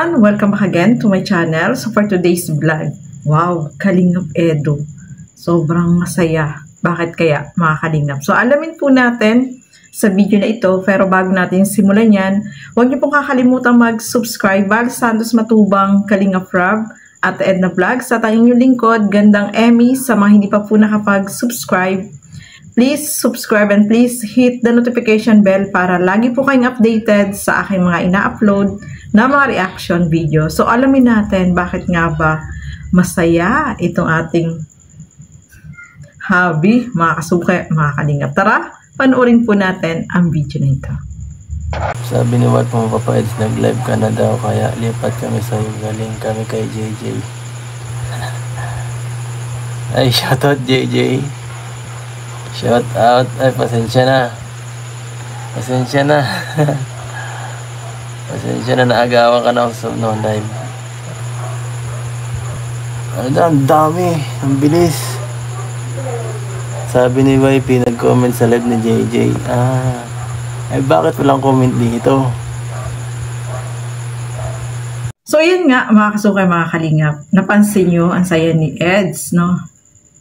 everyone! Welcome back again to my channel. So for today's vlog, wow, Kalingap Edu. Sobrang masaya. Bakit kaya mga Kalingap? So alamin po natin sa video na ito. Pero bago natin simulan yan, huwag niyo pong kakalimutan mag-subscribe. Val Santos Matubang, Kalingap Rob, at Edna Vlogs. At ang inyong lingkod, Gandang Emmy. Sa mga hindi pa po nakapag-subscribe, please subscribe and please hit the notification bell para lagi po kayong updated sa aking mga ina-upload na mga reaction video. So alamin natin bakit nga ba masaya itong ating hobby, mga kasuke, mga Kalingap. Tara, panoorin po natin ang video na ito. Sabi ni Wat Pumapapaids, nag-live ka na daw kaya lipat kami sa'yo. Galing kami kay JJ. Ay, shoutout JJ. Shout out. Ay, pasensya na. Pasensya na. Pasensya na, naagawan ka na sa live. Ano na, ang dami. Ang bilis. Sabi ni YP, nag-comment sa live ni JJ. Ay, bakit walang comment dito? So, yun nga, mga kasukay, mga Kalingap. Napansin nyo, ang saya ni Eds, no?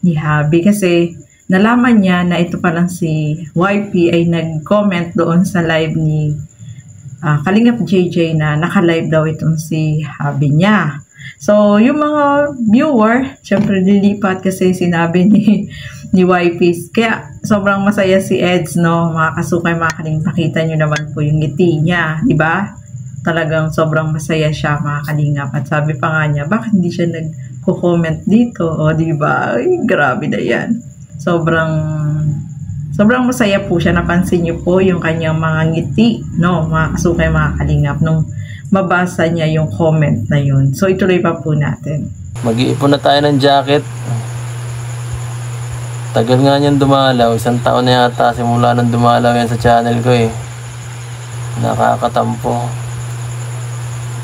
Ni Habi, kasi nalaman niya na ito palang si YP ay nag-comment doon sa live ni Kalingap JJ na naka-live daw itong si Habi niya. So, yung mga viewer, syempre lilipat kasi sinabi ni YP. Kaya sobrang masaya si Eds, no? Mga kasukay, mga Kalingap, pakita nyo naman po yung ngiti niya, di ba? Talagang sobrang masaya siya, mga Kalingap. At sabi pa nga niya, bakit hindi siya nag-comment dito? O, di ba? Ay, grabe na yan. Sobrang masaya po siya. Napansin niyo po yung kanyang mga ngiti, no, mga kasukay, mga Kalingap, nung mabasa niya yung comment na yun. So ituloy pa po natin. Mag-iipon na tayo ng jacket. Tagal nga niyan dumalaw. 1 taon na yata simula nang dumalaw yan sa channel ko eh. Nakakatampo.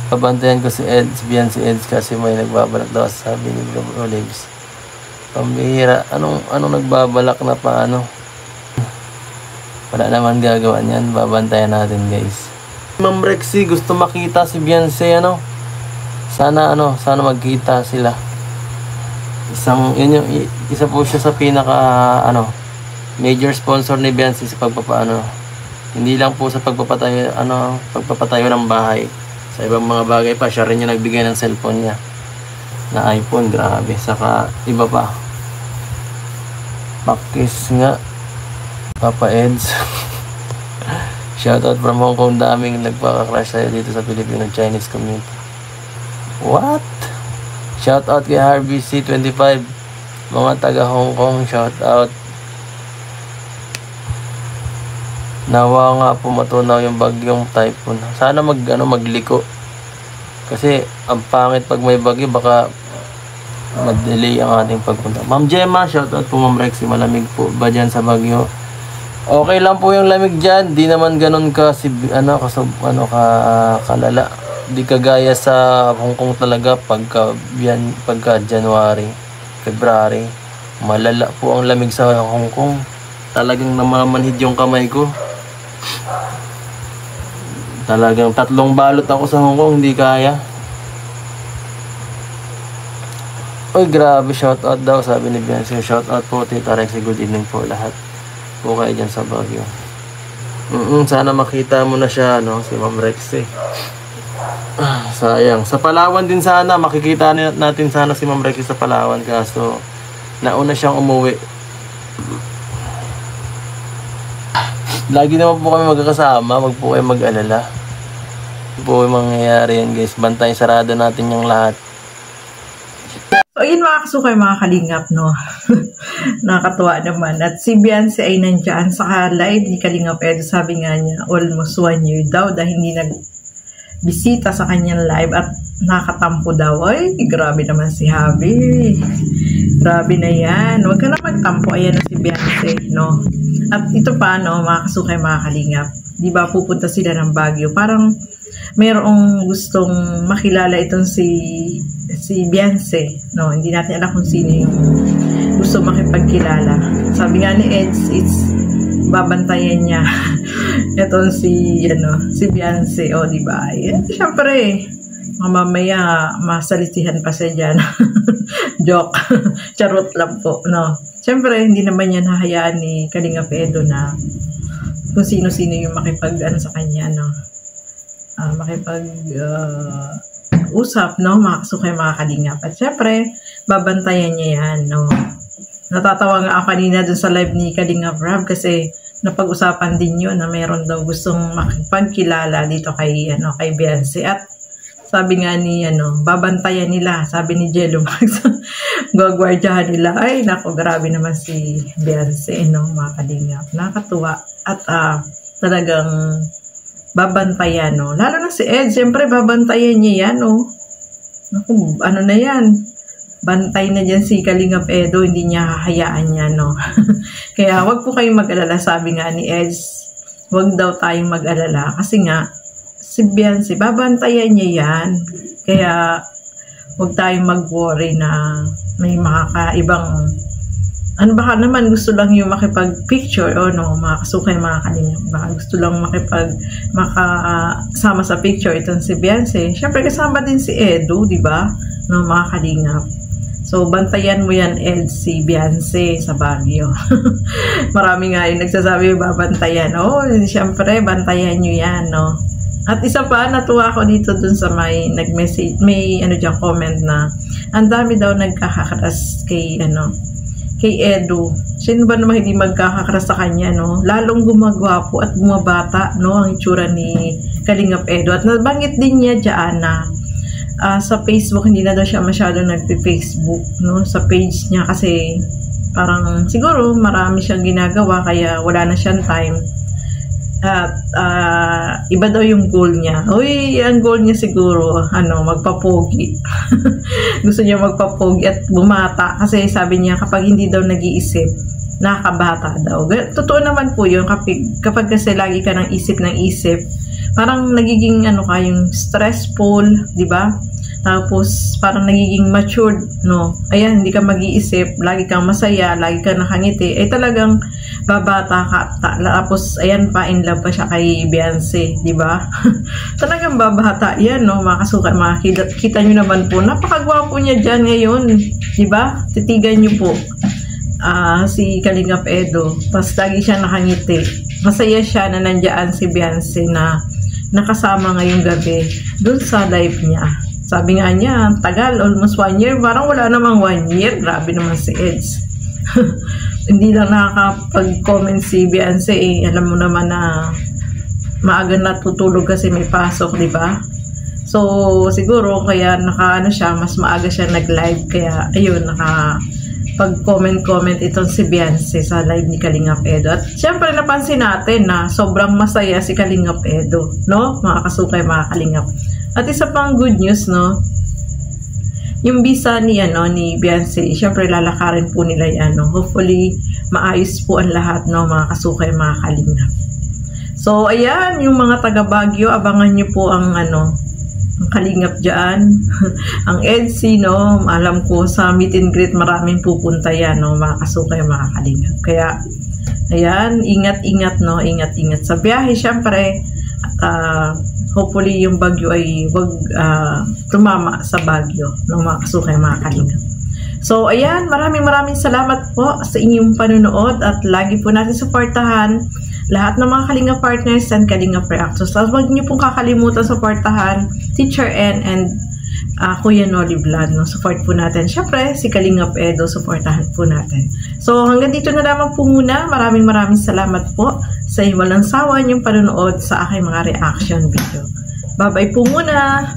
Pabantayan ko si Eds, biyan si Eds kasi may nagbabalak daw, sabi ni Olives. Pambihira. Anong nagbabalak na paano? Wala naman gagawa niyan. Babantayan natin, guys. Ma'am Rexy, gusto makita si Beyonce, Sana magkita sila. Isa po siya sa pinaka, major sponsor ni Beyonce sa pagpapaano. Hindi lang po sa pagpapatayo ng bahay. Sa ibang mga bagay pa, siya rin yung nagbigay ng cellphone niya. Na iPhone, grabe. Saka iba pa. Pakis nga, Papa Eds. Shoutout from Hong Kong. Daming nagpaka-crush sa'yo dito sa Filipino-Chinese community. What? Shoutout kay Harvey C25. Mga taga Hong Kong, shoutout. Nawa nga po matunaw yung bagyong typhoon. Sana magliko. Kasi ang pangit pag may bagyo, baka mag-delay ang ating pagpunta. Ma'am Gemma, shoutout po Ma'am Rexy. Malamig po ba dyan sa Baguio? Okay lang po yung lamig dyan. Di naman ganun kalala. Di kagaya sa Hong Kong talaga pagka January, February. Malala po ang lamig sa Hong Kong. Talagang namamanhid yung kamay ko. Talagang 3 balot ako sa Hong Kong, hindi kaya. Oy, grabe, shoutout daw, sabi ni Beyonce. Shoutout po, Tita Rexy. Good evening po lahat. Po kayo dyan sa Baguio. Sana makita mo na siya, si Ma'am Rexy. Sayang. Sa Palawan din sana, makikita natin sana si Ma'am Rexy sa Palawan. Kaso, nauna siyang umuwi. Lagi naman po kami magkakasama. Wag po kayo mag-alala. Po yung mangyayari yan, guys. Bantay sarado natin yung lahat. So, yun mga kasukay, mga Kalingap, no? Nakakatuwa naman. At si Beyonce ay nandyan sa live ni Kalingap Edu. Sabi nga niya, almost 1 year daw dahil hindi nagbisita sa kanyang live at nakatampo daw. Ay, grabe naman si Habi. Grabe na yan. Huwag ka na magtampo. Ayan na si Beyonce, no? At ito pa, mga kasukay, mga Kalingap. Di ba pupunta sila ng Baguio? Parang mayroong gustong makilala itong si Beyonce, no? Hindi natin alam kung sino yung gusto makipagkilala. Sabi nga ni Eds, babantayan niya itong si Beyonce, di ba? Syempre, mamaya masalitihan pa siya dyan. Joke. Charot lang po, no? Siyempre, hindi naman yan hahayaan ni Kalingap Edo na kung sino-sino yung makipag-ano sa kanya, no? Usap, no? Mga kasukay, mga kalingap. At siyempre, babantayan niya yan, no? Natatawa nga ako kanina dun sa live ni Kalingap Rab kasi napag-usapan din yun na mayroon daw gustong makipagkilala dito kay Beyonce. At sabi nga ni babantayan nila, sabi ni Jello Max, gagwardyahan nila. Ay nako, grabe naman si Beyonce, no, mga kalingap. Nakatuwa at talagang babantayan, no. Lalo na si Ed, siyempre babantayan niya yan, no. Naku, ano na yan, bantay na dyan si Kalingap Edo, hindi niya hahayaan yan, no. Kaya wag po kayong mag-alala, sabi nga ni Ed, wag daw tayong mag-alala kasi nga si Beyonce, babantayan niya yan. Kaya wag tayong mag-worry na may makakaibang baka naman gusto lang yung makipag-picture o no, mga kasukay, mga kalingap, baka gusto lang makasama sa picture itong si Beyonce. Syempre kasama din si Edo, di ba, no, mga kalingap. So bantayan mo yan, Ed, si Beyonce sa Baguio. Marami nga yung nagsasabi babantayan. Oh, syempre bantayan nyo yan, no. At isa pa, natuwa ako dito dun sa may nag-message, may comment na ang dami daw nagkakakras kay Edo. Sino ba naman hindi magkakakras sa kanya, no? Lalong gumagwapo at bumabata, no, ang itsura ni Kalingap Edo. At nabanggit din niya dyan na sa Facebook, hindi na daw siya masyado nagpe-Facebook, no, sa page niya kasi parang siguro marami siyang ginagawa kaya wala na siyang time. At iba daw yung goal niya. Uy, ang goal niya siguro magpapogi. Gusto niya magpapogi at bumata kasi sabi niya kapag hindi daw nag-iisip, nakakabata daw. Totoo naman po yun, kapag kasi lagi ka ng isip, parang nagiging yung stressful, di ba? Tapos parang nagiging matured, no? Ayan, hindi ka mag-iisip, lagi kang masaya, lagi kang nakangiti, ay talagang babata ka. Tapos ayan pa, in love pa siya kay Beyonce, di ba? Talagang babata yan, no? Mga kasukan, kita nyo naman po, napakagwapo niya dyan ngayon, di ba? Titigan nyo po si Kalingap Edo, tapos lagi siya nakangiti. Masaya siya na nandiyan si Beyonce na nakasama ngayong gabi dun sa live niya. Sabi nga niya, tagal, almost 1 year. Parang wala namang 1 year. Grabe naman si Eds. Hindi lang nakakapag-comment si Beyonce, alam mo naman na maaga natutulog kasi may pasok, di ba? So, siguro, kaya siya, mas maaga siya nag-live. Kaya, ayun, pag-comment itong si Beyonce sa live ni Kalingap Edo. At syempre napansin natin na sobrang masaya si Kalingap Edo, no? Mga kasukay, mga kalingap. At isa pang good news, no? Yung visa ni Beyonce, syempre lalakarin po nila yan, no? Hopefully maayos po ang lahat, no, mga kasukay, mga kalingap. So ayan, yung mga taga Baguio, abangan nyo po ang ang kalingap dyan. Ang EDC, no, alam ko sa meet and greet maraming pupunta yan, no, mga kasukay, mga kalingap. Kaya ayan, ingat-ingat, no, ingat-ingat sa biyahe, syempre. Hopefully yung bagyo ay wag tumama sa Baguio, no, mga kasukay, mga kalingap. So ayan, maraming salamat po sa inyong panunood at lagi po natin suportahan lahat ng mga Kalingap partners and Kalingap reactors. So huwag niyo pong kakalimutan suportahan Teacher N and Kuya Noli Vlad, no? Support po natin. Syempre, si Kalingap Edo, supportahan po natin. So hanggang dito na lamang po muna. Maraming salamat po sa walang sawa niyong panunood sa aking mga reaction video. Bye-bye po muna!